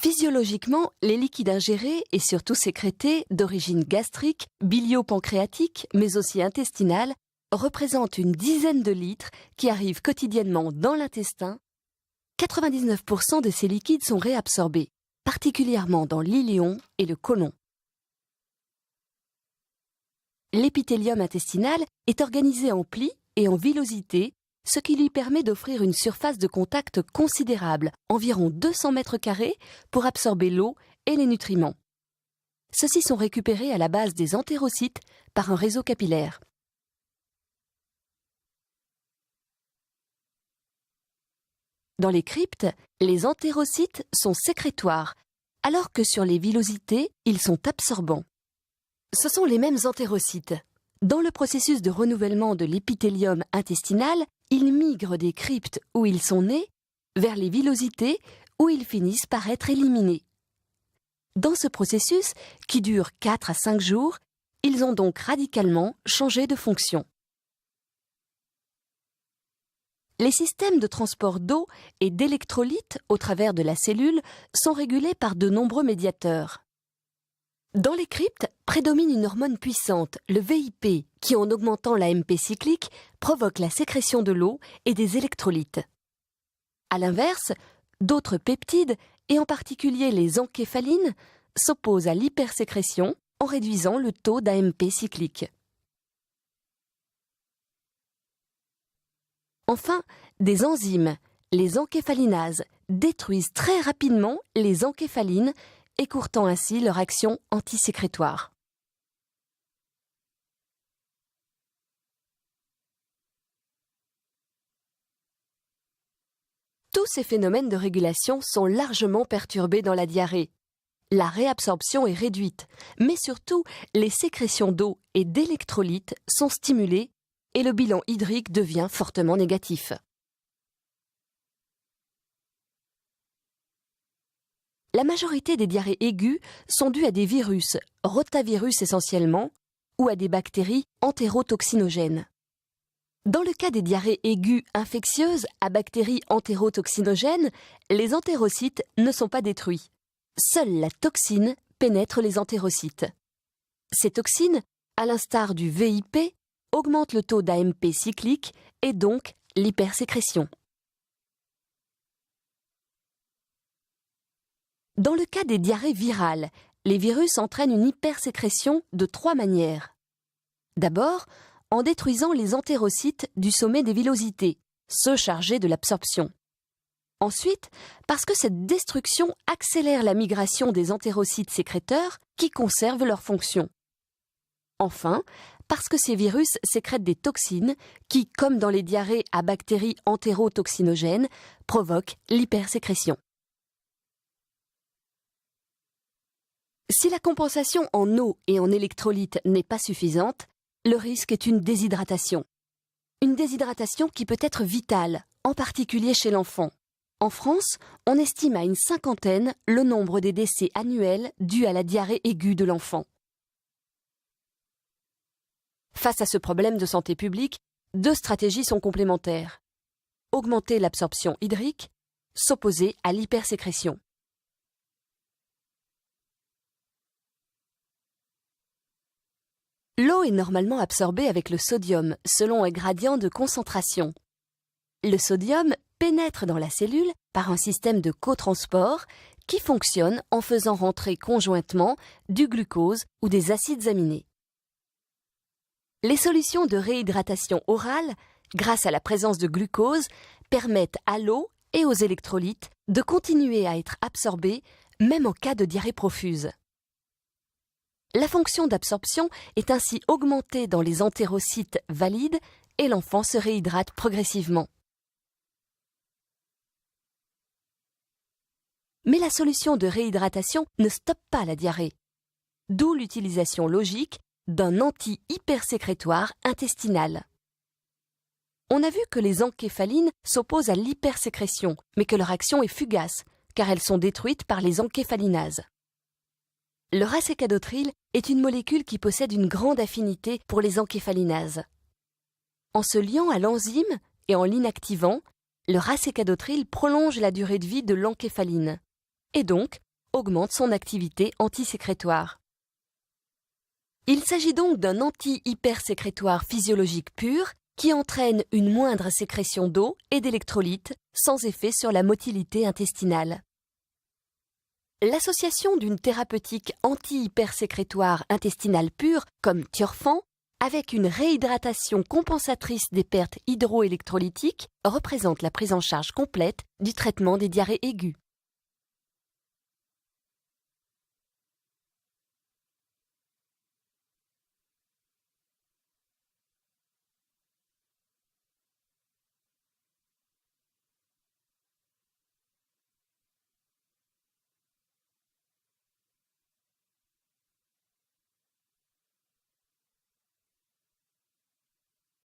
Physiologiquement, les liquides ingérés et surtout sécrétés d'origine gastrique, bilio-pancréatique, mais aussi intestinale, représentent une dizaine de litres qui arrivent quotidiennement dans l'intestin. 99% de ces liquides sont réabsorbés, particulièrement dans l'iléon et le côlon. L'épithélium intestinal est organisé en plis et en villosités, ce qui lui permet d'offrir une surface de contact considérable, environ 200 mètres carrés, pour absorber l'eau et les nutriments. Ceux-ci sont récupérés à la base des entérocytes par un réseau capillaire. Dans les cryptes, les entérocytes sont sécrétoires, alors que sur les villosités, ils sont absorbants. Ce sont les mêmes entérocytes. Dans le processus de renouvellement de l'épithélium intestinal, ils migrent des cryptes où ils sont nés vers les villosités où ils finissent par être éliminés. Dans ce processus, qui dure 4 à 5 jours, ils ont donc radicalement changé de fonction. Les systèmes de transport d'eau et d'électrolytes au travers de la cellule sont régulés par de nombreux médiateurs. Dans les cryptes, prédomine une hormone puissante, le VIP, qui en augmentant l'AMP cyclique, provoque la sécrétion de l'eau et des électrolytes. À l'inverse, d'autres peptides, et en particulier les encéphalines, s'opposent à l'hypersécrétion en réduisant le taux d'AMP cyclique. Enfin, des enzymes, les encéphalinases, détruisent très rapidement les encéphalines, écourtant ainsi leur action antisécrétoire. Tous ces phénomènes de régulation sont largement perturbés dans la diarrhée. La réabsorption est réduite, mais surtout, les sécrétions d'eau et d'électrolytes sont stimulées et le bilan hydrique devient fortement négatif. La majorité des diarrhées aiguës sont dues à des virus, rotavirus essentiellement, ou à des bactéries entérotoxinogènes. Dans le cas des diarrhées aiguës infectieuses à bactéries entérotoxinogènes, les entérocytes ne sont pas détruits. Seule la toxine pénètre les entérocytes. Ces toxines, à l'instar du VIP, augmentent le taux d'AMP cyclique et donc l'hypersécrétion. Dans le cas des diarrhées virales, les virus entraînent une hypersécrétion de 3 manières. D'abord, en détruisant les entérocytes du sommet des villosités, ceux chargés de l'absorption. Ensuite, parce que cette destruction accélère la migration des entérocytes sécréteurs qui conservent leur fonction. Enfin, parce que ces virus sécrètent des toxines qui, comme dans les diarrhées à bactéries entérotoxinogènes, provoquent l'hypersécrétion. Si la compensation en eau et en électrolytes n'est pas suffisante, le risque est une déshydratation. Une déshydratation qui peut être vitale, en particulier chez l'enfant. En France, on estime à une 50aine le nombre des décès annuels dus à la diarrhée aiguë de l'enfant. Face à ce problème de santé publique, 2 stratégies sont complémentaires. Augmenter l'absorption hydrique, s'opposer à l'hypersécrétion. L'eau est normalement absorbée avec le sodium, selon un gradient de concentration. Le sodium pénètre dans la cellule par un système de cotransport qui fonctionne en faisant rentrer conjointement du glucose ou des acides aminés. Les solutions de réhydratation orale, grâce à la présence de glucose, permettent à l'eau et aux électrolytes de continuer à être absorbés, même en cas de diarrhée profuse. La fonction d'absorption est ainsi augmentée dans les entérocytes valides et l'enfant se réhydrate progressivement. Mais la solution de réhydratation ne stoppe pas la diarrhée, d'où l'utilisation logique d'un anti-hypersécrétoire intestinal. On a vu que les encéphalines s'opposent à l'hypersécrétion, mais que leur action est fugace, car elles sont détruites par les encéphalinases. Le racécadotril est une molécule qui possède une grande affinité pour les encéphalinases. En se liant à l'enzyme et en l'inactivant, le racécadotril prolonge la durée de vie de l'encéphaline et donc augmente son activité antisécrétoire. Il s'agit donc d'un anti-hypersécrétoire physiologique pur qui entraîne une moindre sécrétion d'eau et d'électrolytes sans effet sur la motilité intestinale. L'association d'une thérapeutique anti-hypersécrétoire intestinale pure comme Thiorfan avec une réhydratation compensatrice des pertes hydroélectrolytiques représente la prise en charge complète du traitement des diarrhées aiguës.